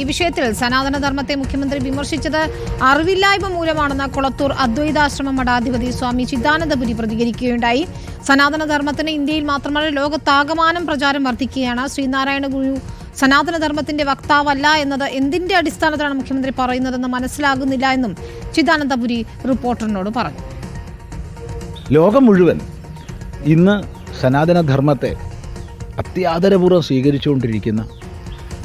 ഈ വിഷയത്തിൽ സനാതനധർമ്മത്തെ മുഖ്യമന്ത്രി വിമർശിച്ചത് അറിവില്ലായ്മ മൂലമാണെന്ന് കൊളത്തൂർ അദ്വൈതാശ്രമ മഠാധിപതി സ്വാമി ചിദാനന്ദപുരി പ്രതികരിക്കുകയുണ്ടായി. സനാതനധർമ്മത്തിന് ഇന്ത്യയിൽ മാത്രമല്ല ലോകത്താകമാനം പ്രചാരം വർദ്ധിക്കുകയാണ്. ശ്രീനാരായണ ഗുരു സനാതനധർമ്മത്തിന്റെ വക്താവല്ല എന്നത് എന്തിന്റെ അടിസ്ഥാനത്തിലാണ് മുഖ്യമന്ത്രി പറയുന്നതെന്ന് മനസ്സിലാകുന്നില്ല എന്നും ചിദാനന്ദപുരി റിപ്പോർട്ടറിനോട് പറഞ്ഞു. ലോകം മുഴുവൻ ഇന്ന് സനാതനധർമ്മത്തെ അത്യാദരപൂർവ്വം സ്വീകരിച്ചുകൊണ്ടിരിക്കുന്ന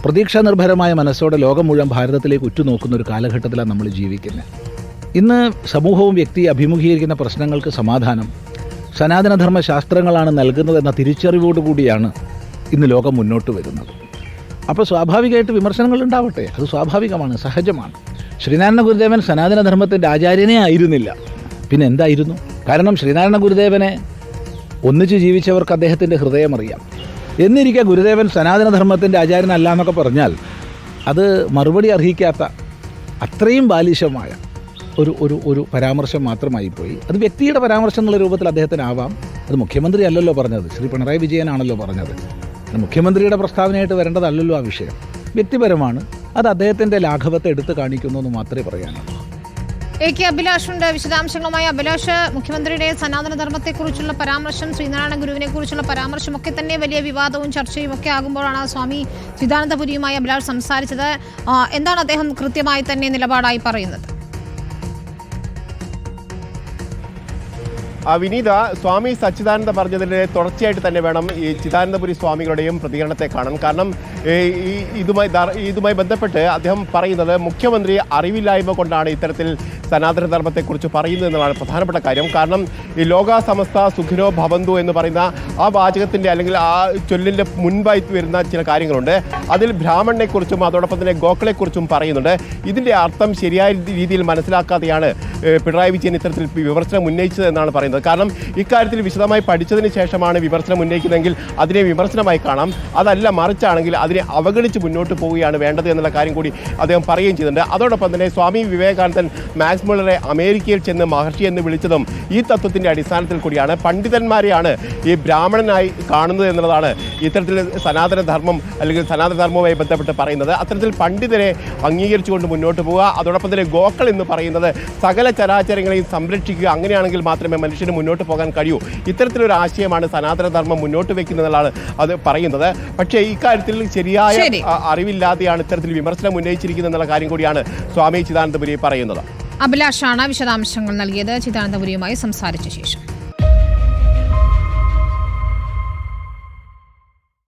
പ്രതീക്ഷാ നിർഭരമായ മനസ്സോടെ ലോകം മുഴുവൻ ഭാരതത്തിലേക്ക് ഉറ്റുനോക്കുന്ന ഒരു കാലഘട്ടത്തിലാണ് നമ്മൾ ജീവിക്കുന്നത്. ഇന്ന് സമൂഹവും വ്യക്തി അഭിമുഖീകരിക്കുന്ന പ്രശ്നങ്ങൾക്ക് സമാധാനം സനാതനധർമ്മ ശാസ്ത്രങ്ങളാണ് നൽകുന്നതെന്ന തിരിച്ചറിവോടുകൂടിയാണ് ഇന്ന് ലോകം മുന്നോട്ട് വരുന്നത്. അപ്പോൾ സ്വാഭാവികമായിട്ട് വിമർശനങ്ങൾ ഉണ്ടാവട്ടെ, അത് സ്വാഭാവികമാണ്, സഹജമാണ്. ശ്രീനാരായണ ഗുരുദേവൻ സനാതനധർമ്മത്തിൻ്റെ ആചാര്യനേ ആയിരുന്നില്ല, പിന്നെ എന്തായിരുന്നു? കാരണം ശ്രീനാരായണ ഗുരുദേവനെ ഒന്നിച്ച് ജീവിച്ചവർക്ക് അദ്ദേഹത്തിൻ്റെ ഹൃദയം അറിയാം. എന്നിരിക്കെ ഗുരുദേവൻ സനാതനധർമ്മത്തിൻ്റെ ആചാര്യനല്ല എന്നൊക്കെ പറഞ്ഞാൽ അത് മറുപടി അർഹിക്കാത്ത അത്രയും ബാലിശമായ ഒരു പരാമർശം മാത്രമായിപ്പോയി. അത് വ്യക്തിയുടെ പരാമർശം എന്നുള്ള രൂപത്തിൽ അദ്ദേഹത്തിനാവാം. അത് മുഖ്യമന്ത്രി അല്ലല്ലോ പറഞ്ഞത്, ശ്രീ പിണറായി വിജയനാണല്ലോ പറഞ്ഞത്. മുഖ്യമന്ത്രിയുടെ പ്രസ്താവനയായിട്ട് വരേണ്ടതല്ലല്ലോ ആ വിഷയം. വ്യക്തിപരമാണ്, അത് അദ്ദേഹത്തിൻ്റെ ലാഘവത്തെ എടുത്തു കാണിക്കുന്നു എന്ന് മാത്രമേ പറയാനുള്ളൂ. കെ അഭിലാഷുണ്ട് വിശദാംശങ്ങളുമായി. അഭിലാഷ്, മുഖ്യമന്ത്രിയുടെ സനാതനധർമ്മത്തെക്കുറിച്ചുള്ള പരാമർശം, ശ്രീനാരായണ ഗുരുവിനെ കുറിച്ചുള്ള പരാമർശം ഒക്കെ തന്നെ വലിയ വിവാദവും ചർച്ചയും ഒക്കെ ആകുമ്പോഴാണ് സ്വാമി ചിദാനന്ദപുരിയുമായി അഭിലാഷ് സംസാരിച്ചത്. എന്താണ് അദ്ദേഹം കൃത്യമായി തന്നെ നിലപാടായി പറയുന്നത്? വിനീത, സ്വാമി സച്ചിദാനന്ദ പറഞ്ഞതിൻ്റെ തുടർച്ചയായിട്ട് തന്നെ വേണം ഈ ചിദാനന്ദപുരി സ്വാമികളുടെയും പ്രതികരണത്തെ കാണാൻ. കാരണം ഇതുമായി ബന്ധപ്പെട്ട് അദ്ദേഹം പറയുന്നത് മുഖ്യമന്ത്രി അറിവില്ലായ്മ കൊണ്ടാണ് ഇത്തരത്തിൽ സനാതനധർമ്മത്തെക്കുറിച്ച് പറയുന്നത് എന്നതാണ് പ്രധാനപ്പെട്ട കാര്യം. കാരണം ഈ ലോക സമസ്ത സുഖിനോ ഭവന്തു എന്ന് പറയുന്ന ആ വാചകത്തിൻ്റെ അല്ലെങ്കിൽ ആ ചൊല്ലിൻ്റെ മുൻപായി വരുന്ന ചില കാര്യങ്ങളുണ്ട്. അതിൽ ബ്രാഹ്മണനെക്കുറിച്ചും അതോടൊപ്പം തന്നെ ഗോക്കളെക്കുറിച്ചും പറയുന്നുണ്ട്. ഇതിൻ്റെ അർത്ഥം ശരിയായ രീതിയിൽ മനസ്സിലാക്കാതെയാണ് പിണറായി വിജയൻ ഇത്തരത്തിൽ വിമർശനം ഉന്നയിച്ചത് എന്നാണ് പറയുന്നത്. കാരണം ഇക്കാര്യത്തിൽ വിശദമായി പഠിച്ചതിന് ശേഷമാണ് വിമർശനം ഉന്നയിക്കുന്നതെങ്കിൽ അതിനെ വിമർശനമായി കാണാം. അതല്ല, മറിച്ചാണെങ്കിൽ അതിനെ അവഗണിച്ച് മുന്നോട്ട് പോവുകയാണ് വേണ്ടത് എന്നുള്ള കാര്യം കൂടി അദ്ദേഹം പറയുകയും ചെയ്തിട്ടുണ്ട്. അതോടൊപ്പം തന്നെ സ്വാമി വിവേകാനന്ദൻ മാക്സ് മുള്ളറെ അമേരിക്കയിൽ ചെന്ന് മഹർഷി എന്ന് വിളിച്ചതും ഈ തത്വത്തിൻ്റെ അടിസ്ഥാനത്തിൽ കൂടിയാണ്. പണ്ഡിതന്മാരെയാണ് ഈ ബ്രാഹ്മണനായി കാണുന്നത് എന്നുള്ളതാണ് ഇത്തരത്തിൽ സനാതനധർമ്മം അല്ലെങ്കിൽ സനാതനധർമ്മവുമായി ബന്ധപ്പെട്ട് പറയുന്നത്. അത്തരത്തിൽ പണ്ഡിതരെ അംഗീകരിച്ചുകൊണ്ട് മുന്നോട്ട് പോവുക. അതോടൊപ്പം തന്നെ ഗോക്കൾ എന്ന് പറയുന്നത് സകല ചരാചരങ്ങളെയും സംരക്ഷിക്കുക. അങ്ങനെയാണെങ്കിൽ മാത്രമേ മനുഷ്യന് മുന്നോട്ട് പോകാൻ കഴിയൂ. ഇത്തരത്തിലൊരു ആശയമാണ് സനാതനധർമ്മം മുന്നോട്ട് വെക്കുന്നതെന്നാണ് അത് പറയുന്നത്. പക്ഷേ ഇക്കാര്യത്തിൽ ശരിയായ അറിവില്ലാതെയാണ് ഇത്തരത്തിൽ വിമർശനം ഉന്നയിച്ചിരിക്കുന്നത് എന്നുള്ള കാര്യം കൂടിയാണ് സ്വാമി ചിദാനന്ദപുരി പറയുന്നത്. അഭിലാഷാണ് വിശദാംശങ്ങൾ നൽകിയത് ചിദാനന്ദപുരിയുമായി സംസാരിച്ച ശേഷം.